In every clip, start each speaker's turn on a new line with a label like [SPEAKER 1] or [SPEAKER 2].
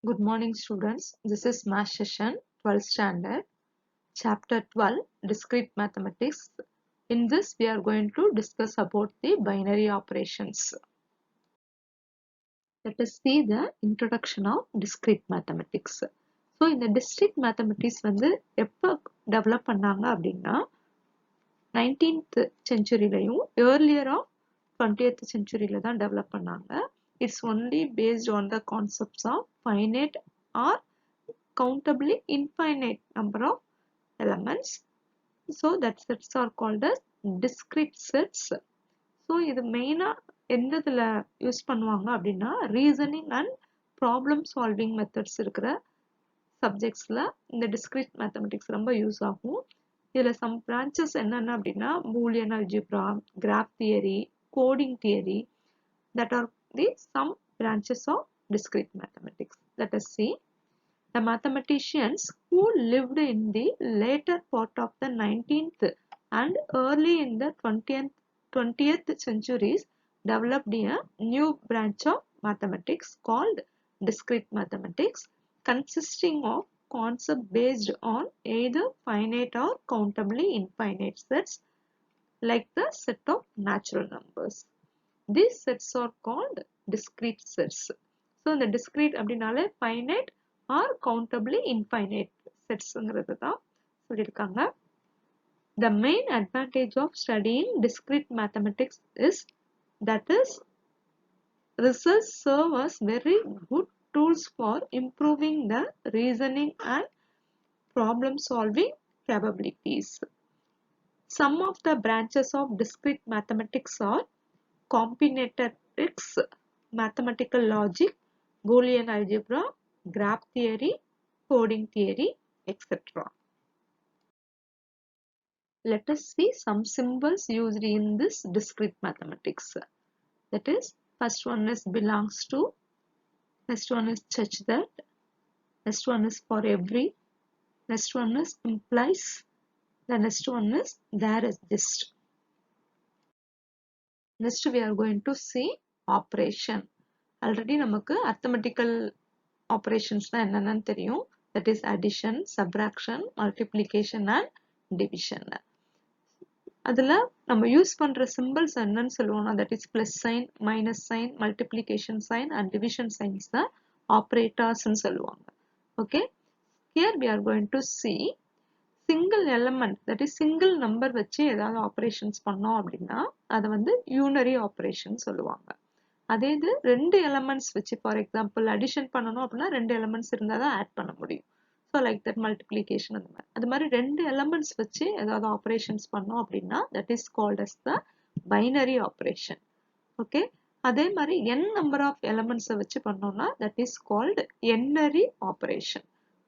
[SPEAKER 1] Good morning, students. This is Math session 12th standard, chapter 12, discrete mathematics. In this, we are going to discuss about the binary operations. Let us see the introduction of discrete mathematics. So, இந்த discrete mathematics வந்து எப்போ develop பண்ணாங்க அப்படின்னா 19th centuryலையும் earlier of 20th centuryல தான் develop பண்ணாங்க. It's only based on the concepts of finite or countably infinite number of elements. So that sets are called as discrete sets. So இது மெயினா எந்த இதுல யூஸ் பண்ணுவாங்க அப்படின்னா reasoning and problem solving methods இருக்கிற சப்ஜெக்ட்ஸ்ல இந்த discrete mathematics ரொம்ப use ஆகும். இதுல some branches என்னென்ன அப்படின்னா Boolean algebra, graph theory, coding theory, that are the some branches of discrete mathematics. Let us see. The mathematicians who lived in the later part of the 19th and early in the 20th centuries developed a new branch of mathematics called discrete mathematics, consisting of concepts based on either finite or countably infinite sets like the set of natural numbers. These sets are called discrete sets. So the discrete அப்படினாலே finite or countably infinite sets தான் சொல்லிருக்காங்க. The main advantage of studying discrete mathematics is that is results serve as very good tools for improving the reasoning and problem solving capabilities. Some of the branches of discrete mathematics are combinatorics, mathematical logic, Boolean algebra, graph theory, coding theory, etc. Let us see some symbols used in this discrete mathematics. That is, first one is belongs to, next one is such that, next one is for every, next one is implies, the next one is there is just. Next we are going to see operation. Already நமக்கு arithmetical operations தான் என்னென்னு தெரியும். That is addition, subtraction, multiplication and division. அதுல நம்ம use பண்ற symbols என்னன்னு சொல்லுவோம்னா that is plus sign, minus sign, multiplication sign and division signs தான் operators ன்னு சொல்லுவாங்க. Okay, here we are going to see single element, that is single number வச்சு ஏதாவது operations பண்ணோம் அப்படின்னா அதை வந்து unary operation சொல்லுவாங்க. அதே இது ரெண்டு elements வச்சு for example addition பண்ணணும் அப்படின்னா ரெண்டு elements இருந்தா தான் add பண்ண முடியும். So like that multiplication அது மாதிரி ரெண்டு elements வச்சு ஏதாவது operations பண்ணோம் அப்படின்னா that is called as the binary operation. Okay, அதே மாதிரி n number of elements வச்சு பண்ணோம்னா that is called n-ary operation.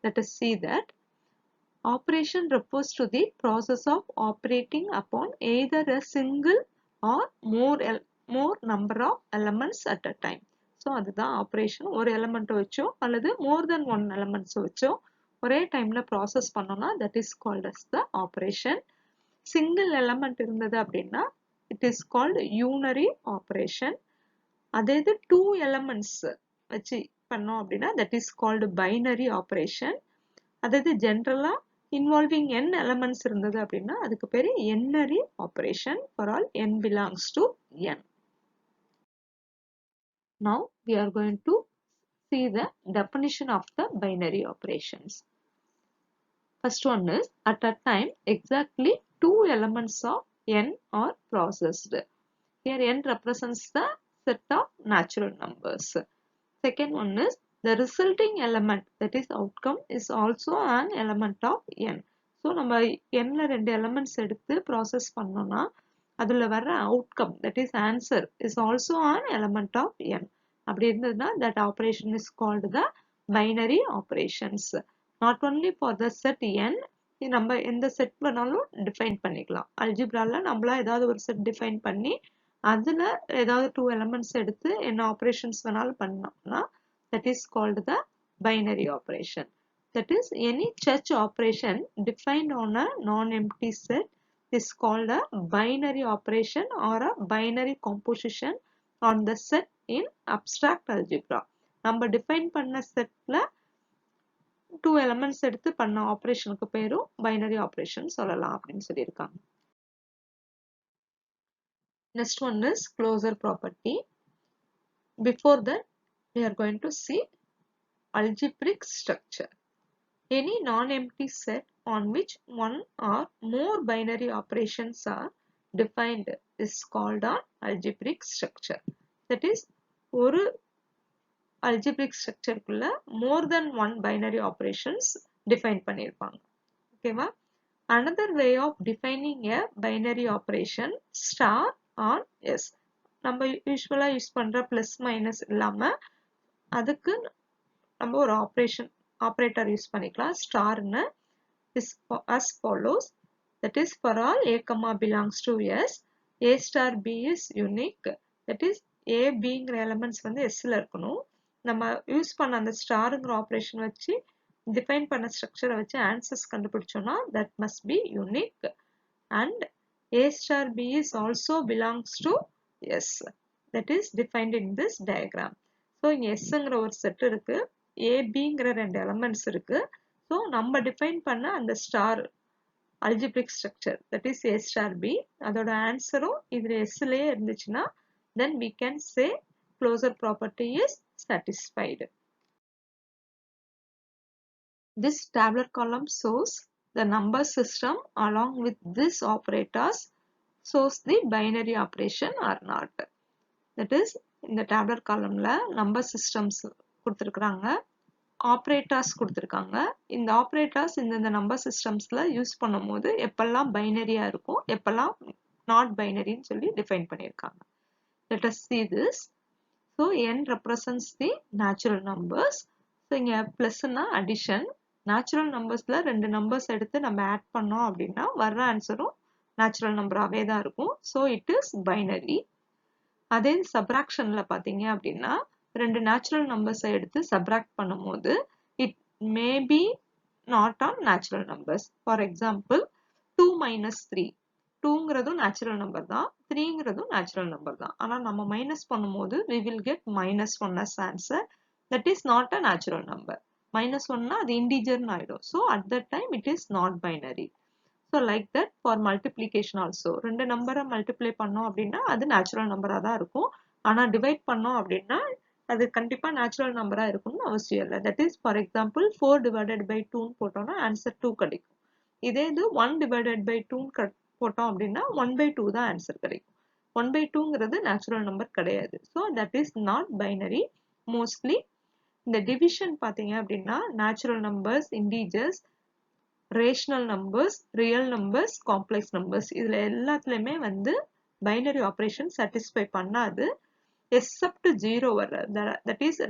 [SPEAKER 1] Let us see that. Operation refers to the process of operating upon either a single or more number of elements at a time. So அதுதான் operation. ஒரு element வச்சோ அல்லது more than one elements வச்சோ ஒரே timeல process பண்ணோம்னா that is called as the operation. Single element இருந்தது அப்படின்னா it is called unary operation. அதே இது two elements வச்சு பண்ணோம் அப்படின்னா that is called binary operation. அதே இது generally involving n elements இருந்தது அப்படின்னா அதுக்கு பேரு n-ary operation for all n belongs to n. Now we are going to see the definition of the binary operations. First one is at a time exactly two elements of n are processed. Here n represents the set of natural numbers. Second one is the resulting element, that is outcome, is also an element of n. So நம்ம nல ரெண்டு elements எடுத்து process பண்ணோம்னா அதுல வர்ற outcome, that is answer, is also an element of n. அப்படி இருந்ததுன்னா that operation is called the binary operations. Not only for the set n, நம்ம எந்த set வேணாலும் define பண்ணிக்கலாம். அல்ஜிப்ரால நம்மளா ஏதாவது ஒரு set define பண்ணி அதுல ஏதாவது two elements எடுத்து என்ன operations வேணாலும் பண்ணோம்னா that is called the binary operation. That is, any such operation defined on a non-empty set is called a binary operation or a binary composition on the set in abstract algebra. நம்ம define பண்ண செட்ல 2 elements எடுத்து பண்ண ஆபரேஷனுக்கு பேரும் binary operation சொல்லலாம் அப்படின்னு சொல்லியிருக்காங்க. Next one is closure property. Before that, we are going to see algebraic structure. Any non-empty set on which one or more binary operations are defined is called an algebraic structure. That is, ஒரு algebraic structure குள்ள more than one binary operations define பண்ணிருப்பாங்க. ஓகேவா? Another way of defining a binary operation star on S. நம்ம யூஸ்வலா use பண்ற plus minus இல்லாம அதுக்கு நம்ம ஒரு ஆபரேட்டர் யூஸ் பண்ணிக்கலாம் ஸ்டார்னு is as follows. That is, for all a comma belongs to S, a star b is unique. That is, a bங்கிற எலிமெண்ட்ஸ் வந்து Sல இருக்கணும். நம்ம யூஸ் பண்ண அந்த ஸ்டாருங்கிற ஆபரேஷன் வச்சு டிஃபைன் பண்ண ஸ்ட்ரக்சரை வச்சு answers கண்டுபிடிச்சோம்னா that must be unique. And a star b is also belongs to S. That is defined in this diagram. So இங்க Sங்கிற ஒரு செட் இருக்கு, a bங்கிற ரெண்டு எலிமெண்ட்ஸ் இருக்கு. So நம்ம டிஃபைன் பண்ண அந்த star algebraic structure, that is a star b, அதோட ஆன்சரும் இதுல Sலயே இருந்துச்சுன்னா then we can say closure property is satisfied. This tabular column shows the number system along with these operators shows the binary operation or not. That is, இந்த tabular columnல number systems கொடுத்திருக்காங்க, operators கொடுத்திருக்காங்க. இந்த operators இந்த number சிஸ்டம்ஸ்ல use பண்ணும்போது எப்பெல்லாம் பைனரியா இருக்கும், எப்பெல்லாம் not பைனரின்னு சொல்லி டிஃபைன் பண்ணியிருக்காங்க. Let us see this. So n represents the natural numbers. So இங்க பிளஸ்னா அடிஷன், நேச்சுரல் நம்பர்ஸ்ல ரெண்டு நம்பர்ஸ் எடுத்து நம்ம ஆட் பண்ணோம் அப்படின்னா வர்ற ஆன்சரும் நேச்சுரல் நம்பராகவே தான் இருக்கும். So it is binary. அதே சப்ராக்ஷன்ல பார்த்தீங்க அப்படின்னா ரெண்டு நேச்சுரல் நம்பர்ஸை எடுத்து சப்ராக்ட் பண்ணும்போது it may be not an natural numbers. For example 2 minus 3, 2ங்கிறதும் நேச்சுரல் நம்பர் தான், 3ங்கிறதும் நேச்சுரல் நம்பர் தான். ஆனால் நம்ம மைனஸ் பண்ணும்போது we will get -1 as answer. That is not a natural number. -1னா அது இன்டிஜர்னு ஆயிடும். So at that time it is not binary. So like that for multiplication also, ரெண்டு நம்பரை மல்டிப்ளை பண்ணோம் அப்படின்னா அது நேச்சுரல் நம்பரா தான் இருக்கும். ஆனா டிவைட் பண்ணோம் அப்படின்னா அது கண்டிப்பா நேச்சுரல் நம்பரா இருக்கும்னு அவசியம் இல்லை. That is for example 4 divided by 2 போட்டோம்னா ஆன்சர் 2 கிடைக்கும். இதே இது 1 divided by 2 போட்டோம் அப்படின்னா 1/2 தான் ஆன்சர் கிடைக்கும். 1/2ங்கிறது நேச்சுரல் நம்பர் கிடையாது. So that is not binary. Mostly இந்த டிவிஷன் பார்த்தீங்க அப்படின்னா natural numbers, integers, rational numbers, real numbers, complex numbers, இதுல எல்லாத்துலயுமே வந்து பைனரி ஆபரேஷன் சாட்டிஸ்ஃபை பண்ணாது எக்ஸப்ட் 0 வர்றது. தட் இஸ்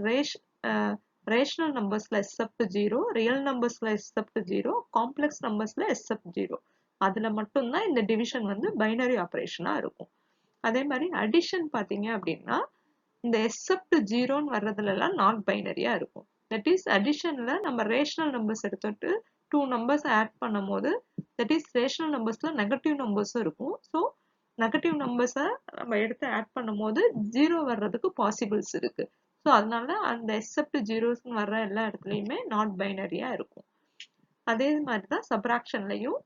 [SPEAKER 1] ரேஷனல் நம்பர்ஸ்ல எக்ஸப்ட் 0, ரியல் நம்பர்ஸ்ல எக்ஸப்ட் 0, காம்ப்ளெக்ஸ் நம்பர்ஸ்ல எக்ஸப்ட் 0. அதுல மட்டும்தான் இந்த டிவிஷன் வந்து பைனரி ஆபரேஷனா இருக்கும். அதே மாதிரி அடிஷன் பாத்தீங்க அப்படின்னா இந்த எக்ஸப்ட் 0ன்னு வர்றதுல எல்லாம் நாட் பைனரியா இருக்கும். தட் இஸ் அடிஷன்ல நம்ம ரேஷனல் நம்பர்ஸ் எடுத்துட்டு 2 நம்பர்ஸ் ஆட் பண்ணும் போது தட் இஸ் ரேஷனல் நம்பர்ஸ்ல நெகட்டிவ் நம்பர்ஸும் இருக்கும். ஸோ நெகட்டிவ் நம்பர்ஸை நம்ம எடுத்து ஆட் பண்ணும் போது 0 வர்றதுக்கு பாசிபிள்ஸ் இருக்கு. ஸோ அதனால அந்த எக்ஸப்ட் 0ஸ் வர்ற எல்லா இடத்துலையுமே நாட் பைனரியா இருக்கும். அதே மாதிரிதான் சப்ராக்ஷன்லையும்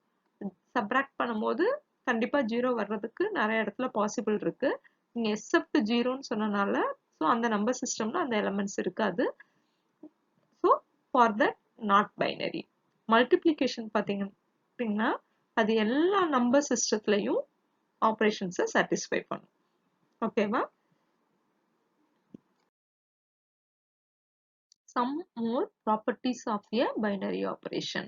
[SPEAKER 1] சப்ராக்ட் பண்ணும்போது கண்டிப்பா 0 வர்றதுக்கு நிறைய இடத்துல பாசிபிள் இருக்கு. நீங்க எக்ஸப்ட் 0ன்னு சொன்னனால ஸோ அந்த நம்பர் சிஸ்டம்ல அந்த எலிமெண்ட்ஸ் இருக்காது. So for that not binary. Multiplication பார்த்தீங்கன்னா அது எல்லா நம்பர் சிஸ்டத்துலையும் ஆப்ரேஷன்ஸை சாட்டிஸ்ஃபை பண்ணும். ஓகேவா? Some more properties of a binary operation.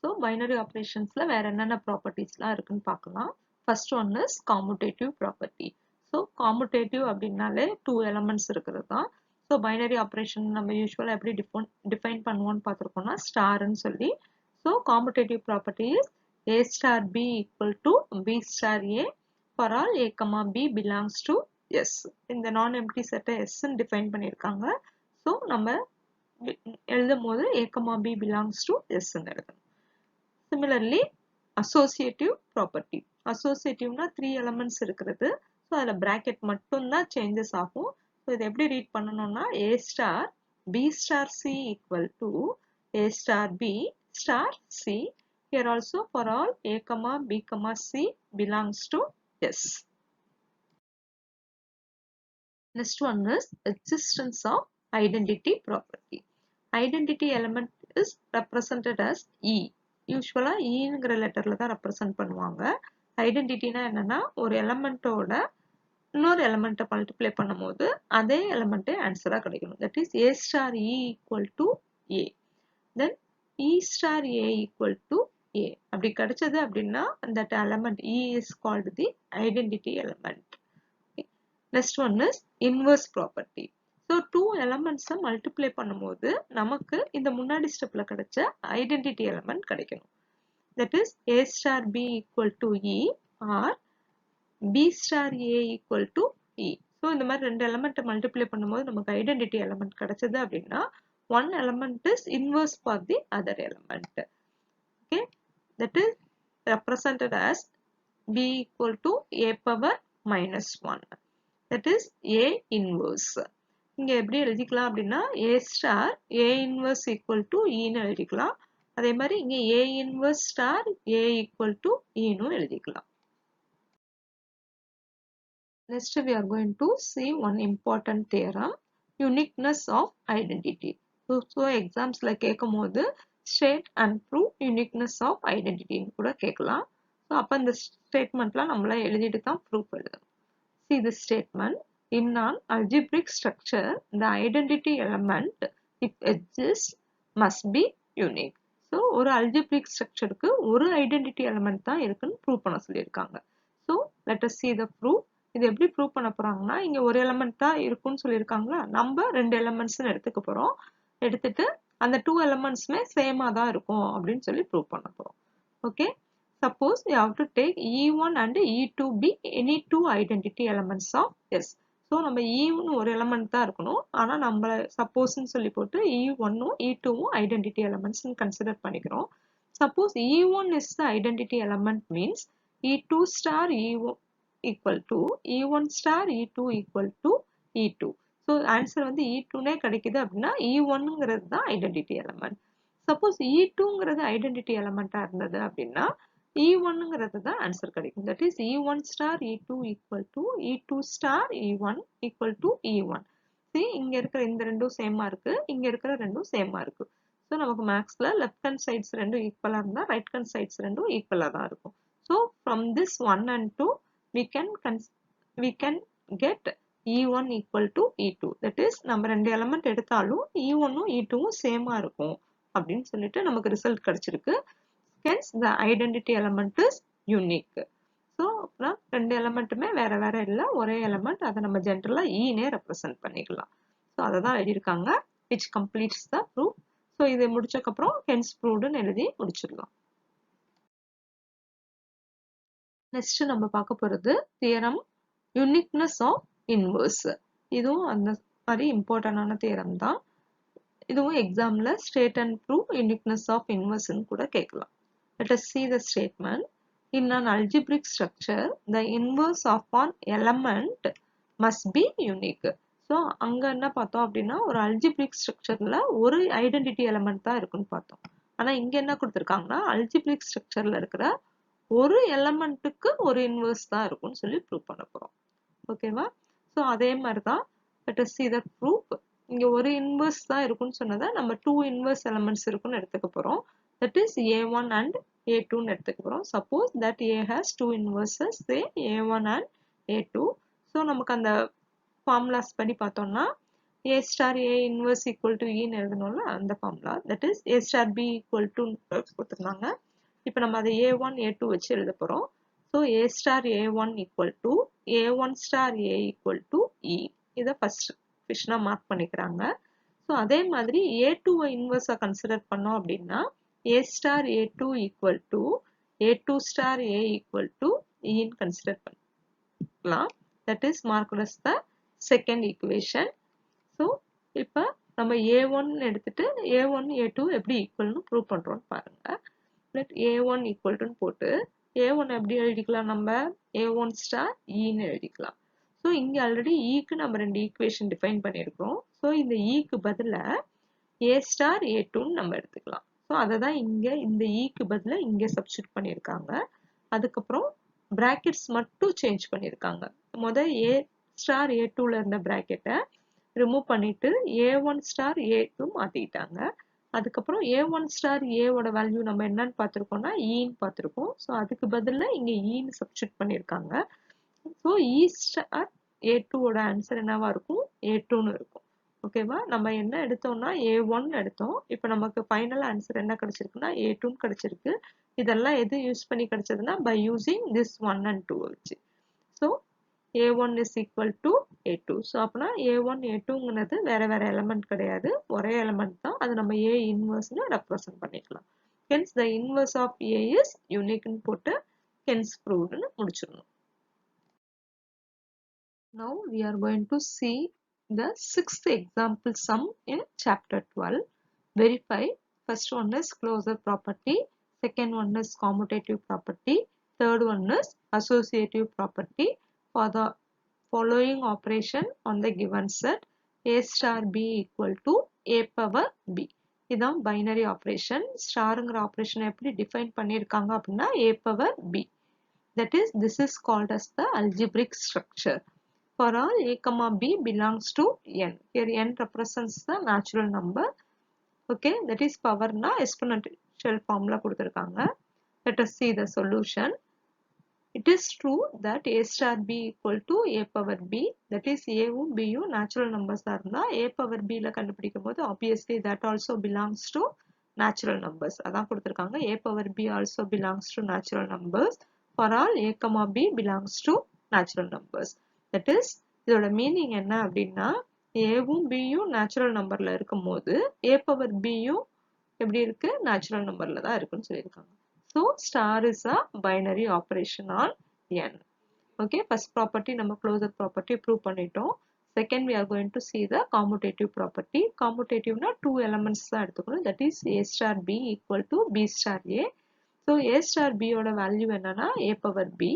[SPEAKER 1] So binary operationsல வேற என்னென்ன ப்ராப்பர்ட்டிஸ்லாம் இருக்குன்னு பார்க்கலாம். First one is commutative property. So commutative அப்படின்னாலே 2 elements இருக்கிறது தான். ஸோ பைனரி ஆப்ரேஷன் நம்ம யூஸ்வலாக எப்படி டிஃபைன் பண்ணுவோம்னு பார்த்துருக்கோம்னா ஸ்டார்ன்னு சொல்லி. So competitive property is a star b equal to b star a for all a comma b belongs to S. இந்த நான் எம்டி செட்டை எஸ்ன்னு டிஃபைன் பண்ணியிருக்காங்க. ஸோ நம்ம எழுதும் போது a comma b belongs to S-ன்னு எழுதணும். Similarly, associative property. Associativeனா 3 elements இருக்கிறது. ஸோ அதில் bracket மட்டும்தான் சேஞ்சஸ் ஆகும். ஸோ இதை எப்படி ரீட் பண்ணணும்னா a star B star C equal to A star B star C. Here also for all A comma B comma C belongs to S. Next one is existence of identity property. Identity element is represented as E. Usually ஈங்கிற லெட்டர்ல தான் represent பண்ணுவாங்க. ஐடென்டிட்டினா என்னன்னா ஒரு எலமெண்டோட இன்னொரு எலமெண்ட்டை multiply பண்ணும்போது அதே எலமெண்ட்டே ஆன்சரா கிடைக்கணும். That is A star E equal to A. Then E star A equal to A. அப்படி கிடைச்சது அப்படின்னா that element E is called the identity element. Next one is inverse property. So two elements multiply பண்ணும்போது நமக்கு இந்த முன்னாடி ஸ்டெப்ல கிடைச்ச identity element கிடைக்கணும். That is A star B equal to E or B star A equal to E. So இந்த மாதிரி ரெண்டு எலிமெண்ட் மல்டிப்ளை பண்ணும்போது நமக்கு ஐடென்டிட்டி எலிமெண்ட் கிடைச்சது அப்படின்னா one element is inverse for the other element. Okay, that is represented as B equal to A power minus 1. That is A inverse. இங்க எப்படி எழுதிக்கலாம் அப்படின்னா A star A inverse equal to E ன்னு எழுதிக்கலாம். அதே மாதிரி இங்க A inverse star A equal to E ன்னு எழுதிக்கலாம். Next we are going to see one important theorem, uniqueness of identity. So exams like கேட்கும்போது state and prove uniqueness of identity ன்னு கூட கேட்கலாம். So அப்ப இந்த ஸ்டேட்மெண்ட்லாம் நம்மள எழுதிட்டு தான் ப்ரூஃப் எழுதணும். See this statement. In an algebraic structure, the identity element, if exists, must be unique. So, ஒரு algebraic structureக்கு ஒரு identity element தான் இருக்குன்னு prove பண்ண சொல்லியிருக்காங்க. So, let us see the proof. இது எப்படி prove பண்ண போறாங்கன்னா, இங்க ஒரு element தான் இருக்குன்னு சொல்லியிருக்காங்களா, நம்ம ரெண்டு elements எடுத்துக்க போறோம். எடுத்துட்டு அந்த two elementsமே same தான் இருக்கும் அப்படின்னு சொல்லி prove பண்ண போறோம். Okay. Suppose you have to take E1 and E2 be any two identity elements of S. So, நம்ம E1 ஒரு element தான் இருக்கணும். ஆனா நம்ம supposeன்னு சொல்லி போட்டு E1 E2 identity elements consider பண்ணிக்கிறோம். Suppose E1 is the identity element means E2 star E1 equal to E1 star E2 equal to E2. So, answer வந்து E2 நே கிடைக்குது அப்படின்னா E1ங்கிறது தான் identity element. Suppose E2ங்கிறது identity element இருந்தது அப்படின்னா E1ங்கிறது தான் answer கிடைக்கும். That is E1 star E2 equal to E2 star E1 equal to E1. See, இங்க இருக்கிற இந்த ரெண்டும் சேமா இருக்கு, இங்க இருக்கிற ரெண்டும் சேமா இருக்கு. So, நமக்கு மேக்ஸ்ல லெஃப்ட் ஹேண்ட் சைட்ஸ் ரெண்டும் ஈக்குவலா இருந்தா ரைட் ஹேண்ட் சைட்ஸ் ரெண்டும் ஈக்குவலா தான் இருக்கும். So, from this 1 and 2, we can get E1 equal to E2. That is, நம்ம ரெண்டு எலிமெண்ட் எடுத்தாலும் E1 E2 சேமா இருக்கும் அப்படின்னு சொல்லிட்டு நமக்கு ரிசல்ட் கிடைச்சிருக்கு. Hence, the identity element is unique. So, ரெண்டு எலிமெண்ட்டுமே வேற வேற இல்ல, ஒரே எலிமெண்ட், அதை நம்ம ஜென்ரலா ஈனே ரெப்ரசன்ட் பண்ணிக்கலாம். ஸோ அதை தான் எழுதியிருக்காங்க, which completes the proof. So இதை முடிச்சக்கப்புறம் hence provedன்னு எழுதி முடிச்சிடலாம். நெக்ஸ்ட் நம்ம பார்க்க போறது தியரம் uniqueness of inverse. இதுவும் அந்த மாதிரி இம்பார்ட்டன்டான தியரம் தான். இதுவும் எக்ஸாம்ல state and prove uniqueness of inverse கூட கேட்கலாம். Let us see the statement. In an algebraic structure, the inverse of an element must be unique. So, அங்க என்ன பார்த்தோம் அப்படின்னா ஒரு algebraic structureல ஒரு identity element தான் இருக்குன்னு பார்த்தோம். ஆனா இங்க என்ன கொடுத்திருக்காங்கன்னா algebraic structureல இருக்கிற ஒரு எலமெண்ட்டுக்கு ஒரு inverse தான் இருக்கும்னு சொல்லி ப்ரூவ் பண்ண போறோம். ஓகேவா? ஸோ அதே மாதிரி தான் let us see the proof. இங்க ஒரு inverse தான் இருக்குன்னு சொன்னதை நம்ம two inverse elements இருக்குன்னு எடுத்துக்க போறோம். That is A1 and A2 ன்னு எடுத்துக்க போறோம். Suppose that A has two inverses, say A1 and A2. So, நமக்கு அந்த formulas படி பார்த்தோம்னா A star A inverse equal to E ன்னு எழுதணும்ல அந்த formula. That is A star B equal to கொடுத்துருந்தாங்க. இப்போ நம்ம அதை A1, A2 வச்சு எழுத போறோம். So, A star A1 equal to A1 star A equal to E. இதை first ஃபிஷ்னா மார்க் பண்ணிக்கிறாங்க. ஸோ அதே மாதிரி A2 இன்வர்ஸை கன்சிடர் பண்ணோம் அப்படின்னா A star A2 equal to A2 star A equal to E in consider பண்ணலாம். That is marked as the second equation. So, இப்போ நம்ம A1 எடுத்துட்டு A1 A2 எப்படி ஈக்குவல்னு ப்ரூவ் பண்றோம்னு பாருங்க. Let A1 equal to போட்டு A1 எப்படி எழுதிக்கலாம், நம்ம A1 star E ன்னு எழுதிக்கலாம். ஸோ இங்க ஆல்ரெடி ஈக்கு நம்ம ரெண்டு ஈக்குவேஷன் டிஃபைன் பண்ணியிருக்கோம். ஸோ இந்த ஈக்கு பதிலா a ஸ்டார் a2 நம்ம எடுத்துக்கலாம். ஸோ அதை தான் இங்க இந்த ஈக்கு பதிலா இங்க சப்ஸ்டிட் பண்ணியிருக்காங்க. அதுக்கப்புறம் பிராக்கெட்ஸ் மட்டும் சேஞ்ச் பண்ணியிருக்காங்க. முதல் a ஸ்டார் a2ல இருந்த பிராக்கெட்டை ரிமூவ் பண்ணிட்டு a1 ஸ்டார் a2 மாத்திட்டாங்க. அதுக்கப்புறம் a1 ஸ்டார் a-ஓட வேல்யூ நம்ம என்னன்னு பார்த்துருக்கோம்னா ஈன்னு பார்த்துருக்கோம். ஸோ அதுக்கு பதிலாக இங்கே ஈன்னு சப்ஸ்டிட் பண்ணியிருக்காங்க. ஸோ இ ஸ்டார் a2ஓட ஆன்சர் என்னவா இருக்கும்? a2ன்னு இருக்கும். ஓகேவா? நம்ம என்ன எடுத்தோம்னா a1 எடுத்தோம். இப்போ நமக்கு ஃபைனல் ஆன்சர் என்ன கிடைச்சிருக்குன்னா a2ன்னு கிடைச்சிருக்கு. இதெல்லாம் எது யூஸ் பண்ணி கிடைச்சதுன்னா பை யூசிங் திஸ் 1 and 2 வச்சு. So a1 is equal to a2. So அப்போனா a1 a2ங்கிறது வேற வேற எலமெண்ட் கிடையாது, ஒரே எலமெண்ட் தான். அது நம்ம a இன்வர்ஸ்னு ரெப்ரசன்ட் பண்ணிக்கலாம். hence the inverse of a is unique ன்னு போட்டு hence provedன்னு முடிச்சிடணும். Now we are going to see the sixth example sum in chapter 12. Verify. First one is closure property, second one is commutative property, third one is associative property. For the following operation on the given set, a star b equal to a power b. இதான் binary operation. ஸ்டாருங்கிற operation எப்படி define பண்ணியிருக்காங்க அப்படின்னா a power b. That is, this is called as the algebraic structure. For all a comma b belongs to n. Here n represents the natural number. Okay, that is power na exponential formula கொடுத்திருக்காங்க. Let us see the solution. It is true that a star b equal to a power b. That is, a வும் b யும் natural numbers இருந்தா a power b ல கண்டுபிடிக்கும் போது obviously that also belongs to natural numbers. அதான் கொடுத்திருக்காங்க. a power b also belongs to natural numbers. For all a comma b belongs to natural numbers. That is, இதோட meaning என்ன அப்படின்னா ஏவும் பியும் நேச்சுரல் நம்பர்ல இருக்கும் போது a பவர் பியும் எப்படி இருக்கு? நேச்சுரல் நம்பர்ல தான் இருக்குன்னு சொல்லியிருக்காங்க. So star is a binary operation on n. Okay, first property நம்ம க்ளோசர் ப்ராப்பர்ட்டி ப்ரூவ் பண்ணிட்டோம். Second we are going to see the commutative property. commutativனா டூ எலமெண்ட்ஸ் தான் எடுத்துக்கணும். That is a star b equal to b star a. So a star b ஓட value என்னன்னா a power b.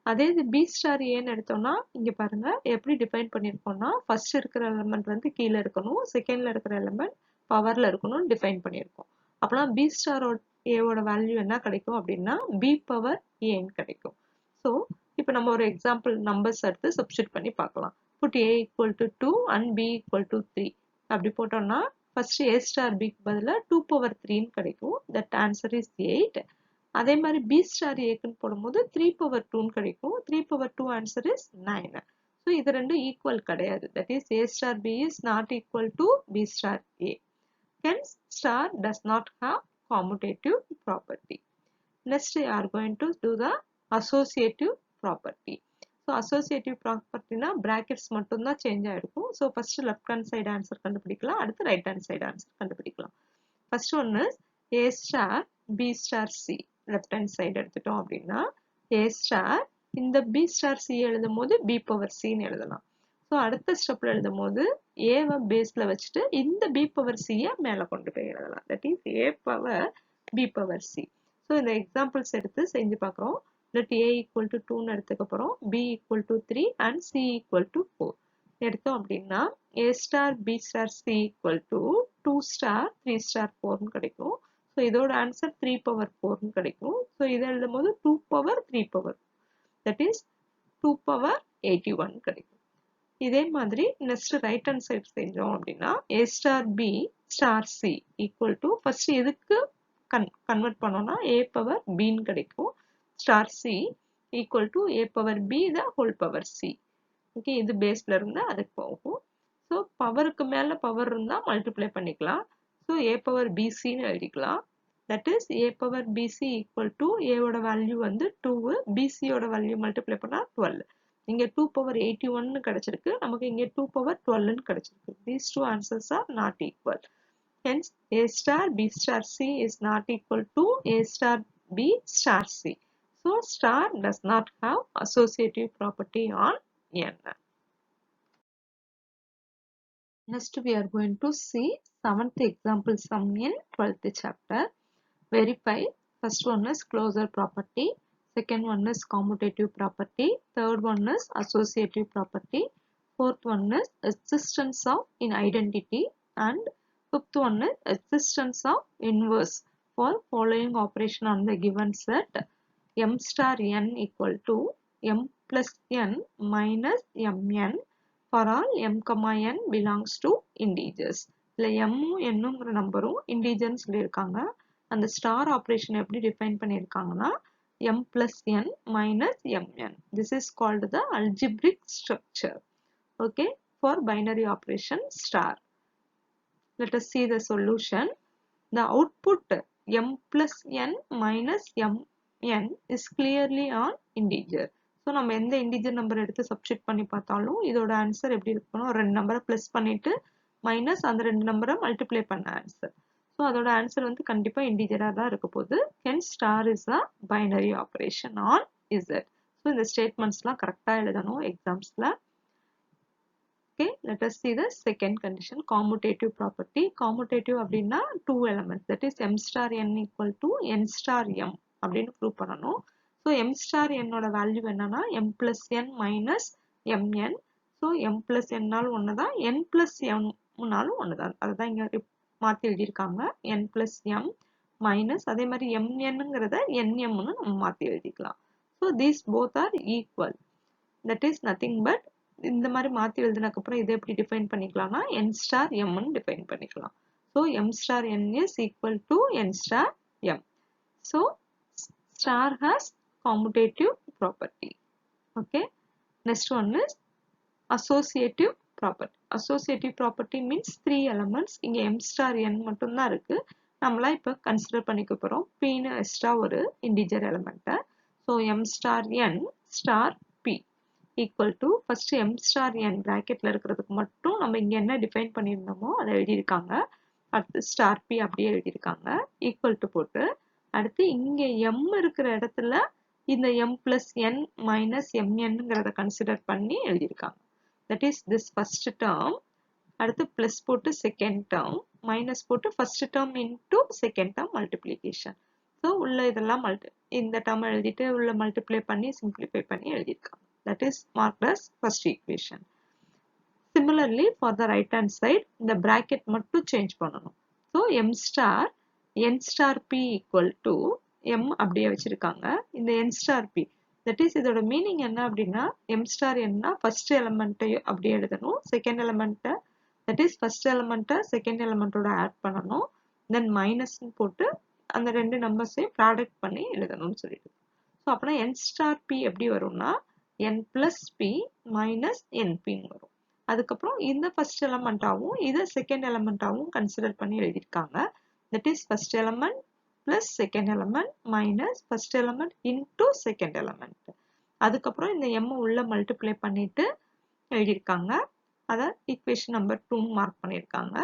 [SPEAKER 1] அதே இது b star ஏன்னு எடுத்தோம்னா இங்க பாருங்க எப்படி டிஃபைன் பண்ணியிருக்கோம்னா ஃபர்ஸ்ட் இருக்கிற எலிமெண்ட் வந்து கீழே இருக்கணும், செகண்ட்ல இருக்கிற எலிமெண்ட் பவர்ல இருக்கணும்னு டிஃபைன் பண்ணியிருக்கோம். அப்பலாம் b ஸ்டார் ஏவோட வேல்யூ என்ன கிடைக்கும் அப்படின்னா b பவர் ஏன்னு கிடைக்கும். ஸோ இப்போ நம்ம ஒரு எக்ஸாம்பிள் நம்பர்ஸ் எடுத்து சப்ஸ்டிட் பண்ணி பார்க்கலாம். Put a equal to 2 and b equal to 3 அப்படி போட்டோம்னா ஃபர்ஸ்ட் a ஸ்டார் பிக்கு பதிலாக 2 பவர் 3ன்னு கிடைக்கும். That answer is 8. அதே மாதிரி b ஸ்டார் ஏக்குன்னு போடும்போது 3 பவர் 2ன்னு கிடைக்கும். 3 பவர் 2 ஆன்சர் இஸ் 9. ஸோ இது ரெண்டும் ஈக்குவல் கிடையாது. That is a star b is not equal to b star a. Hence, star does not have commutative property. Next, we are going to do the associative property. So, associative property na brackets மட்டும் தான் change ஆயிருக்கும். So, first left hand side answer கண்டுபிடிக்கலாம், அடுத்து right hand side answer கண்டுபிடிக்கலாம். First one is a star b star c. Left hand side எடுத்துட்டோம் அப்படின்னா a star இந்த b star c எழுதும் போது b power c ன்னு எழுதலாம். ஸோ அடுத்த ஸ்டெப்ல எழுதும் போது ஏவை பேஸ்ல வச்சுட்டு இந்த b பவர் c-யை மேலே கொண்டு போய் எழுதலாம். That is a power b power c. So இந்த எக்ஸாம்பிள்ஸ் எடுத்து செஞ்சு பார்க்குறோம். லெட் a ஈக்குவல் டு 2ன்னு எடுத்துக்க போகிறோம், b equal to 3 and c equal to 4 எடுத்தோம் அப்படின்னா a star b star c equal to 2 star 3 star 4ன்னு கிடைக்கும். ஸோ இதோட ஆன்சர் 3 பவர் 4ன்னு கிடைக்கும். ஸோ இதை எழுதும் போது 2 power 3 power that is 2 power 81 கிடைக்கும். இதே மாதிரி நெக்ஸ்ட் ரைட் ஹேண்ட் சைட் செஞ்சோம் அப்படின்னா a star b star c equal to first எதுக்கு கன்வெர்ட் பண்ணோம்னா a பவர் bன்னு கிடைக்கும். Star c equal to a power b the whole power c. Okay, இது பேஸ்ல இருந்து அதுக்கு போகும். ஸோ பவருக்கு மேல பவர் இருந்தா மல்டிப்ளை பண்ணிக்கலாம். ஸோ a பவர் bcன்னு எழுதிக்கலாம். That is a power bc equal to a-ஓட வேல்யூ வந்து 2, bc-யோட வேல்யூ மல்டிப்ளை பண்ணா 12. இங்க 2 பவர் 81 கிடைச்சிருக்கு, நமக்கு இங்க 2 பவர் 12 கிடைச்சிருக்கு. These two answers are not equal. Hence, a star b star c is not equal to a star b star c. So, star does not have associative property on n. Next, we are going to see 7th example sum in 12th chapter. Verify. First one is closure property. Second one is commutative property. Third one is associative property. fourth one is existence of in identity, and fifth one is existence of inverse for following operation on the given set m star n equal to m plus n minus mn for all m comma n belongs to integers. இல்லை m என்னுங்கிற நம்பரும் இன்டிஜர்னு சொல்லியிருக்காங்க. அந்த star operation எப்படி define பண்ணியிருக்காங்கன்னா m plus n minus mn. This is called the algebraic structure. Okay, for binary operation star. Let us see the solution. The output m plus n minus mn is clearly on integer. So நம்ம எந்த integer number எடுத்து substitute பண்ணி பார்த்தாலும் இதோட answer எப்படி இருக்கணும், ரெண்டு நம்பரை பிளஸ் பண்ணிட்டு மைனஸ் அந்த ரெண்டு நம்பரை மல்டிப்ளை பண்ண ஆன்சர். ஸோ அதோட ஆன்சர் வந்து கண்டிப்பா இன்டிஜரா தான் இருக்க போகுது. hence star is a binary operation on z. So இந்த ஸ்டேட்மெண்ட்ஸ்லாம் கரெக்டா எழுதணும் எக்ஸாம்ஸ்ல. Okay, let us see the second condition, commutative property. Commutative அப்படின்னா two elements, that is m star n equal to n star m அப்படின்னு prove பண்ணணும். So m star n ஓட value என்னன்னா m plus n minus mn. So m plus n நாலும் ஒண்ணுதான், n plus m நாலும் ஒண்ணுதான். அதுதான் இங்க மாத்தி எழுதியிருக்காங்க, n plus m minus அதே மாதிரி mnங்கிறத nm ன்னு நம்ம மாத்தி எழுதிக்கலாம். So these both are equal, that is nothing but இந்த மாதிரி மாத்தி எழுதினதுக்கு அப்புறம் இதை எப்படி டிஃபைன் பண்ணிக்கலாம்னா n star m ன்னு டிஃபைன் பண்ணிக்கலாம். So m star n is equal to n star m. So star has commutative property. Okay, next one is associative property. Associative property means three elements. இங்க m star n மட்டும் தான் இருக்கு. நம்மளா இப்ப consider பண்ணிக்க போறோம் p ன்னு extra ஒரு integer element. So m star n star p equal to first m star n bracketல இருக்கிறதுக்கு மட்டும் நம்ம இங்க என்ன டிஃபைன் பண்ணியிருந்தோமோ அதை எழுதியிருக்காங்க. அடுத்து star p அப்படியே எழுதியிருக்காங்க ஈக்குவல் டு போட்டு, அடுத்து இங்க m இருக்கிற இடத்துல இந்த m plus n minus mnங்கிறத கன்சிடர் பண்ணி எழுதியிருக்காங்க. that is this first term, அடுத்து plus போட்டு second term, minus போட்டு first term into second term multiplication. so உள்ள இதெல்லாம் இந்த term எழுதிட்டு உள்ள மல்டிப்ளை பண்ணி சிம்பிளிஃபை பண்ணி எழுதியிருக்காங்க. That is marked as first equation. Similarly, for the right hand side, the bracket மட்டும் change பண்ணணும். So m star n star p equal to m அப்படியே வச்சிருக்காங்க. இந்த n star p, that is இதோட meaning என்ன அப்படின்னா m star n first element அப்படியே எழுதணும், second element, that is first element second element ஓட ஆட் பண்ணணும், then minus போட்டு அந்த ரெண்டு நம்பர்ஸையும் ப்ராடக்ட் பண்ணி எழுதணும்னு சொல்லிட்டு. ஸோ அப்படின்னா n star p எப்படி வரும்னா n plus p minus np வரும். அதுக்கப்புறம் இந்த first element ஆவும் இதை second element ஆவும் கன்சிடர் பண்ணி எழுதியிருக்காங்க. that is first element plus second element minus first element into second element. அதுக்கப்புறம் இந்த m உள்ள மல்டிப்ளை பண்ணிட்டு எழுதியிருக்காங்க. அதை equation number 2 மார்க் பண்ணியிருக்காங்க.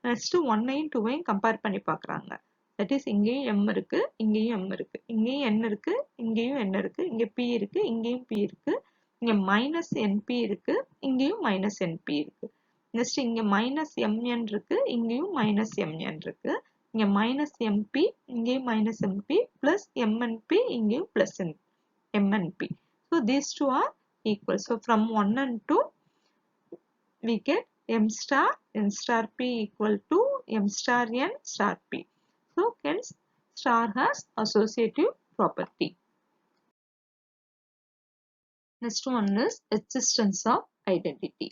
[SPEAKER 1] நெக்ஸ்ட் 1ஐயும் 2ஐயும் கம்பேர் பண்ணி பார்க்குறாங்க. that is இங்கேயும் m இருக்கு, இங்கேயும் m இருக்கு, இங்கேயும் n இருக்கு, இங்கேயும் n இருக்கு, இங்க p இருக்கு, இங்கேயும் p இருக்கு, இங்க minus np இருக்கு, இங்கேயும் minus np இருக்கு. நெக்ஸ்ட் இங்க minus mn இருக்கு, இங்கேயும் minus mn இருக்கு, இங்க minus mp, இங்கேயும் minus mp, plus mnp, இங்கேயும் plus mnp. So these two are equal. So from 1 and 2 we get m star n star p equal to m star n star p. So hence star has associative property. Next one is existence of identity.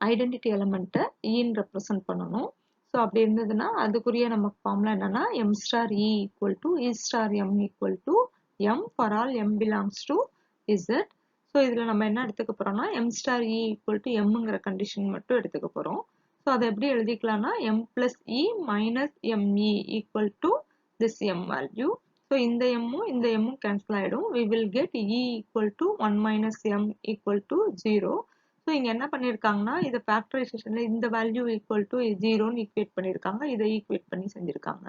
[SPEAKER 1] Identity element e represent பண்ணணும். So அப்படி இருந்ததுன்னா அதுக்குரிய நமக்கு formula என்னன்னா m star e equal to e star m equal to m for all m belongs to z. So இதுல நம்ம என்ன எடுத்துக்க போறோம்னா m star e equal to mங்கிற கண்டிஷன் மட்டும் எடுத்துக்க போறோம். So அதை எப்படி எழுதிக்கலாம்னா m plus e minus me equal to this m value. So இந்த இந்த m cancel ஆயிடும். We will get e equal to 1 minus m equal to 0. So இங்க என்ன பண்ணிருக்காங்கன்னா இத ஃபேக்டரைசேஷன்ல இந்த வேல்யூ ஈக்குவல் டு 0 ன்னு ஈக்குவேட் பண்ணிருக்காங்க. இதை ஈக்குவேட் பண்ணி செஞ்சிருக்காங்க.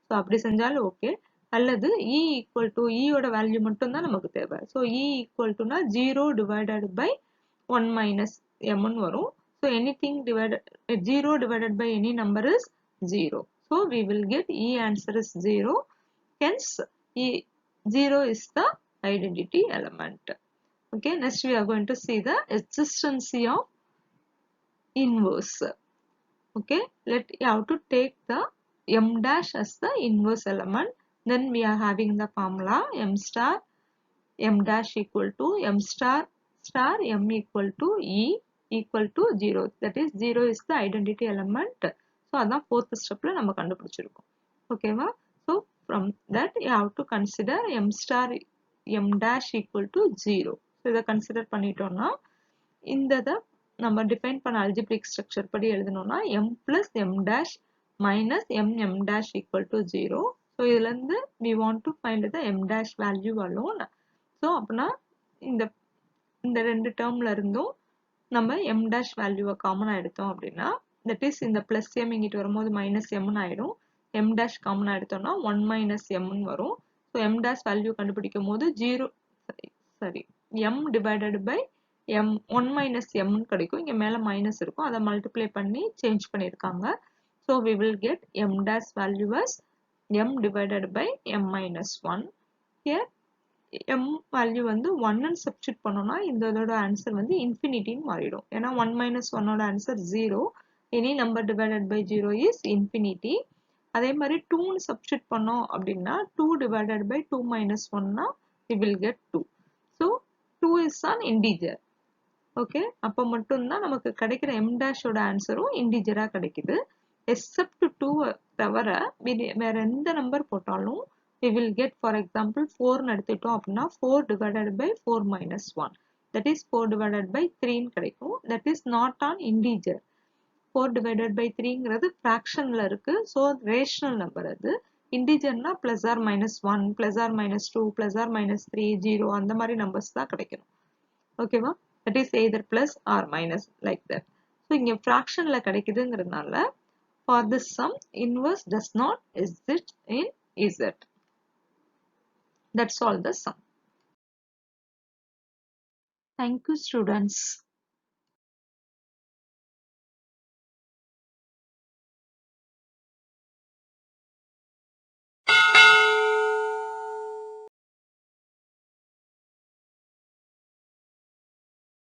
[SPEAKER 1] ஸோ அப்படி செஞ்சாலும் ஓகே. அல்லது e ஈக்குவல் டு e ஓட வேல்யூ மட்டும் தான் நமக்கு தேவை. ஸோ e ஈக்குவல் டுனா 0 டிவைடட் பை 1 மைனஸ் m ன்னு வரும். So anything divided 0 divided by any number is 0. So we will get e answer is 0. Hence e 0 is the identity element. Okay, next we are going to see the existence of inverse. Okay, you have to take the m dash as the inverse element. Then we are having the formula m star m dash equal to m star star m equal to e equal to 0. That is 0 is the identity element. So அதான் fourth stepல நம்ம கண்டுபிடிச்சிருக்கோம். ஓகேவா? So from that you have to consider m star m dash equal to 0. So இதை consider பண்ணிட்டோம்னா இந்த நம்ம define பண்ண algebraic structure படி எழுதணும்னா m plus m dash minus m dash equal to 0. So இதுல இருந்து we want to find the m dash value alone. So அப்படின்னா இந்த ரெண்டு டேர்ம்ல இருந்தும் நம்ம m dash வேல்யூவை காமனா எடுத்தோம் அப்படின்னா that is இந்த plus m இங்கிட்டு வரும்போது minus m ஆயிடும். m dash காமனா எடுத்தோம்னா 1 minus m வரும். So m dash வேல்யூ கண்டுபிடிக்கும் போது 0 சரி m divided by m 1 minus m கிடைக்கும். இங்க மேல மைனஸ் இருக்கும். அதை மல்டிப்ளை பண்ணி சேஞ்ச் பண்ணிருக்காங்க. So we will get m dash value as m divided by m minus 1. Here m value வந்து 1 ன்னு சப்ஸ்டிட் பண்ணோம்னா இதோட ஆன்சர் வந்து இன்ஃபினிட்டின்னு மாறிடும். ஏன்னா 1 minus 1 ஓட answer 0. Any number divided by 0 is infinity. அதே மாதிரி 2 ன்னு சப்ஸ்டிட் பண்ணோம் அப்படின்னா 2 divided by 2 minus 1 னா we will get 2. So 2 is an integer. Okay, அப்போ மட்டும்தான் நமக்கு கிடைக்கிற m dash ஓட ஆன்சரும் இன்டிஜரா கிடைக்குது. எக்ஸப்ட் 2 தவிர வேற எந்த நம்பர் போட்டாலும் we will get, for example 4 ன்னு எடுத்துட்டோம் அப்படின்னா 4 divided by 4 minus 1, that is 4 divided by 3 ன்னு கிடைக்கும். that is not an integer. 4 divided by 3ங்கிறது fractionல இருக்கு. so rational number அது. integerனா plus or minus 1, plus or minus 2, plus or minus 3, 0 அந்த மாதிரி numbers தான் கிடைக்கணும். ஓகேவா? that is either plus or minus like that. so இங்க fractionல கிடைக்குதுங்கிறதுனால for this sum inverse does not exist in Z. That's all the sum. Thank you students.